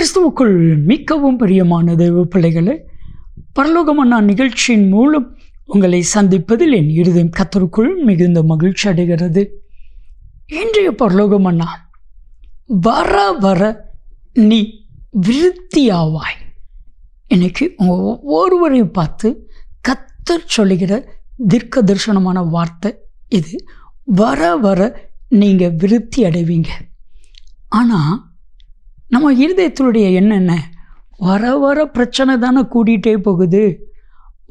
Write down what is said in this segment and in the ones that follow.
கிறிஸ்துவுக்குள் மிகவும் பிரியமான தேவ பிள்ளைகளை, பரலோகமன்னா நிகழ்ச்சியின் மூலம் உங்களை சந்திப்பதில் என் இருதயம் கர்த்தருக்குள் மிகுந்த மகிழ்ச்சி அடைகிறது. இன்றைய பரலோகமன்னா, வர வர நீ விருத்தியாவாய். இன்னைக்கு உங்கள் ஒவ்வொருவரையும் பார்த்து கர்த்தர் சொல்லுகிற தீர்க்க தரிசனமான வார்த்தை இது. வர வர நீங்கள் விருத்தி அடைவீங்க. ஆனால் நம்ம இருதயத்தினுடைய என்ன, வர வர பிரச்சனை தானே கூட்டிகிட்டே போகுது,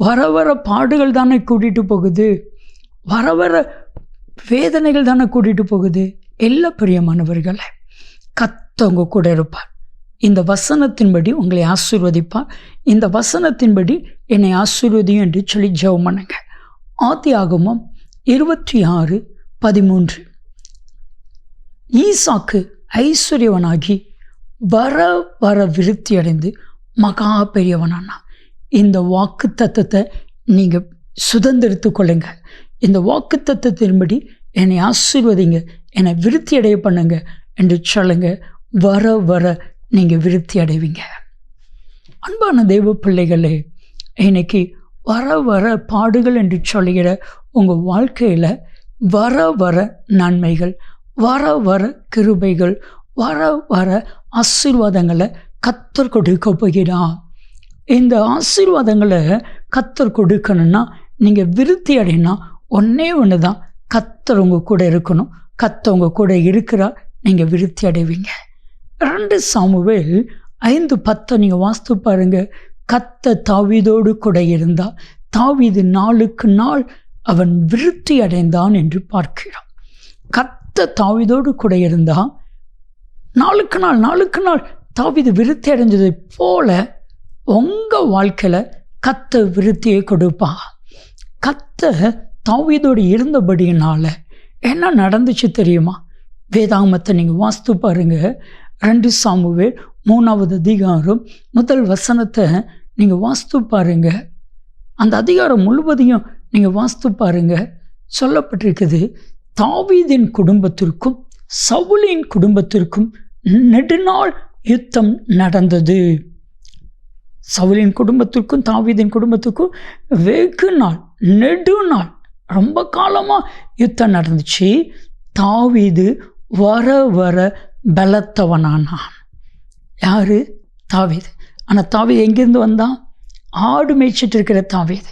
வர வர பாடுகள் தானே கூட்டிகிட்டு போகுது, வர வர வேதனைகள் தானே கூட்டிகிட்டு போகுது. எல்லா பிரியமானவர்களை, கர்த்தர் கூட இருப்பார். இந்த வசனத்தின்படி உங்களை ஆசீர்வதிப்பார். இந்த வசனத்தின்படி என்னை ஆசீர்வதியும் என்று சொல்லி ஜெபம் பண்ணுங்க. ஆதியாகமம் 26:13. ஈசாக்கு ஐஸ்வர்யவனாகி வர வர விருத்தி அடைந்து மகா பெரியவனானா. இந்த வாக்கு தத்தத்தை நீங்கள் சுதந்திரித்து கொள்ளுங்க. இந்த வாக்கு தத்தத்தின்படி என்னை ஆசீர்வதிங்க, என்னை விருத்தி அடைய பண்ணுங்க என்று சொல்லுங்க. வர வர நீங்கள் விருத்தி அடைவீங்க. அன்பான தெய்வ பிள்ளைகளே, இன்னைக்கு வர வர பாடுகள் என்று சொல்லுகிற உங்கள் வாழ்க்கையில் வர வர நன்மைகள், வர வர கிருபைகள், வர வர ஆசீர்வாதங்களை கர்த்தர் கொடுக்க போகிறார். இந்த ஆசீர்வாதங்களை கர்த்தர் கொடுக்கணும்னா நீங்கள் விருத்தி அடையினா ஒன்றே ஒன்று தான், கர்த்தர் உங்கள் கூட இருக்கணும். கர்த்தர் உங்கள் கூட இருக்கிறார், நீங்கள் விருத்தி அடைவீங்க. 2 சாமுவேல் 5:10 நீங்கள் வாசித்து பாருங்க. கர்த்தர் தாவீதோடு கூட இருந்தால் தாவீது நாளுக்கு நாள் அவன் விருத்தி அடைந்தான் என்று பார்க்கிறோம். கர்த்தர் தாவீதோடு கூட இருந்தால் நாளுக்கு நாள் தாவீது விருத்தி அடைஞ்சதை போல உங்கள் வாழ்க்கையில் கர்த்தர் விருத்தியை கொடுப்பா. கர்த்தர் தாவீதோடு இருந்தபடியினால என்ன நடந்துச்சு தெரியுமா? வேதாகமத்தை நீங்கள் வாசித்து பாருங்க. 2 சாமுவேல் 3வது அதிகாரம் 1 வசனத்தை நீங்கள் வாசித்து பாருங்க. அந்த அதிகாரம் முழுவதையும் நீங்கள் வாசித்து பாருங்க. சொல்லப்பட்டிருக்குது, தாவீதின் குடும்பத்திற்கும் சவுலின் குடும்பத்திற்கும் நெடுநாள் யுத்தம் நடந்தது. சவுலின் குடும்பத்திற்கும் தாவீதின் குடும்பத்திற்கும் வெகு நாள், நெடுநாள், ரொம்ப காலமாக யுத்தம் நடந்துச்சு. தாவீது வர வர பலத்தவனானான். யாரு? தாவீது. ஆனால் தாவீது எங்கேருந்து வந்தான்? ஆடு மேய்ச்சிட்டு இருக்கிற தாவீது.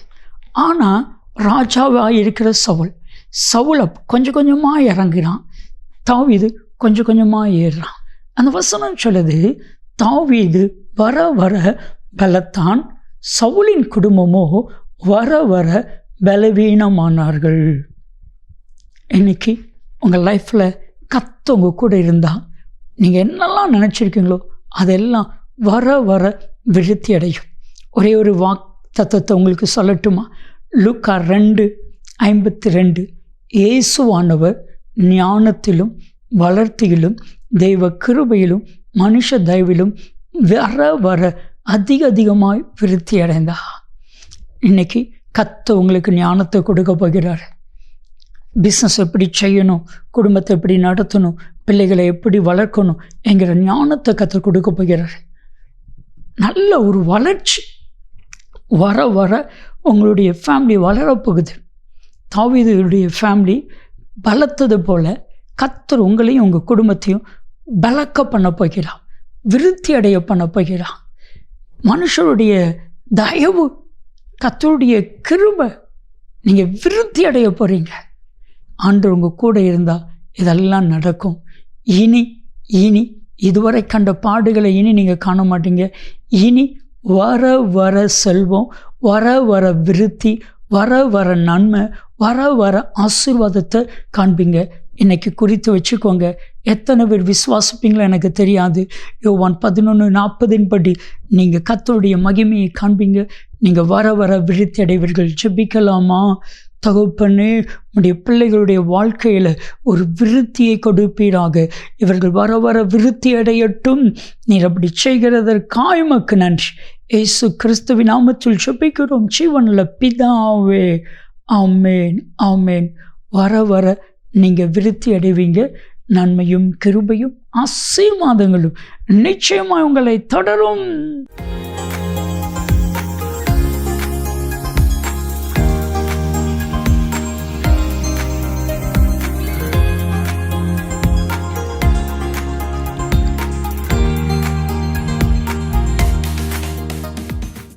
ஆனால் ராஜாவாக இருக்கிற சவுலை கொஞ்சம் கொஞ்சமாக இறங்குறான், தாவீது கொஞ்சம் கொஞ்சமாக ஏறுறான். அந்த வசனம் சொல்லுது, தாவீது வர வர பலத்தான், சவுலின் குடும்பமோ வர வர பலவீனமானார்கள். இன்னைக்கு உங்கள் லைஃப்பில் கர்த்தர் உங்கள் கூட இருந்தால் நீங்கள் என்னெல்லாம் நினச்சிருக்கீங்களோ அதெல்லாம் வர வர விருத்தி அடையும். ஒரே ஒரு தத்துவத்தை உங்களுக்கு சொல்லட்டுமா? லூக்கா 2:52. இயேசுவானவர் ஞானத்திலும் வளர்த்தியிலும் தெய்வ கிருபையிலும் மனுஷ தயவிலும் வர வர அதிகமாய் விருத்தி அடைந்தா. இன்னைக்கு கர்த்தர் உங்களுக்கு ஞானத்தை கொடுக்க போகிறார். பிஸ்னஸ் எப்படி செய்யணும், குடும்பத்தை எப்படி நடத்தணும், பிள்ளைகளை எப்படி வளர்க்கணும் என்கிற ஞானத்தை கர்த்தர் கொடுக்க போகிறார். நல்ல ஒரு வளர்ச்சி வர வர உங்களுடைய ஃபேமிலி வளரப்போகுது. தாவீதுடைய ஃபேமிலி பலத்தது போல கர்த்தர் உங்களையும் உங்கள் குடும்பத்தையும் பலக்க பண்ண போகிறார், விருத்தி அடைய பண்ண போகிறார். மனுஷருடைய தயவு, கர்த்தருடைய கிருபை, நீங்கள் விருத்தி அடைய போகிறீங்க. ஆண்டவர் உங்கள் கூட இருந்தால் இதெல்லாம் நடக்கும். இனி இதுவரை கண்ட பாடுகளை இனி நீங்கள் காண மாட்டீங்க. இனி வர வர செல்வம், வர வர விருத்தி, வர வர நன்மை, வர வர ஆசீர்வாதத்தை காண்பீங்க. இன்னைக்கு குறித்து வச்சுக்கோங்க. எத்தனை பேர் விசுவாசிப்பீங்களோ எனக்கு தெரியாது. யோவான் 11:40 படி நீங்கள் கர்த்தருடைய மகிமையை காண்பீங்க. நீங்கள் வர வர விருத்தி அடைவீர்கள். ஜெபிக்கலாமா? தகப்பனே, உடைய பிள்ளைகளுடைய வாழ்க்கையில் ஒரு விருத்தியை கொடுப்பீராக. இவர்கள் வர வர விருத்தி அடையட்டும். நீர் அப்படி செய்கிறதற்காய் உமக்கு நன்றி. இயேசு கிறிஸ்துவின் நாமத்தில் ஜெபிக்கிறோம் ஜீவனுள்ள பிதாவே. ஆமேன், ஆமேன். வர வர நீங்கள் விருத்தி அடைவீங்க. நன்மையும் கிருபையும் ஆசீர்வாதங்களும் நிச்சயமாய் உங்களை தொடரும்.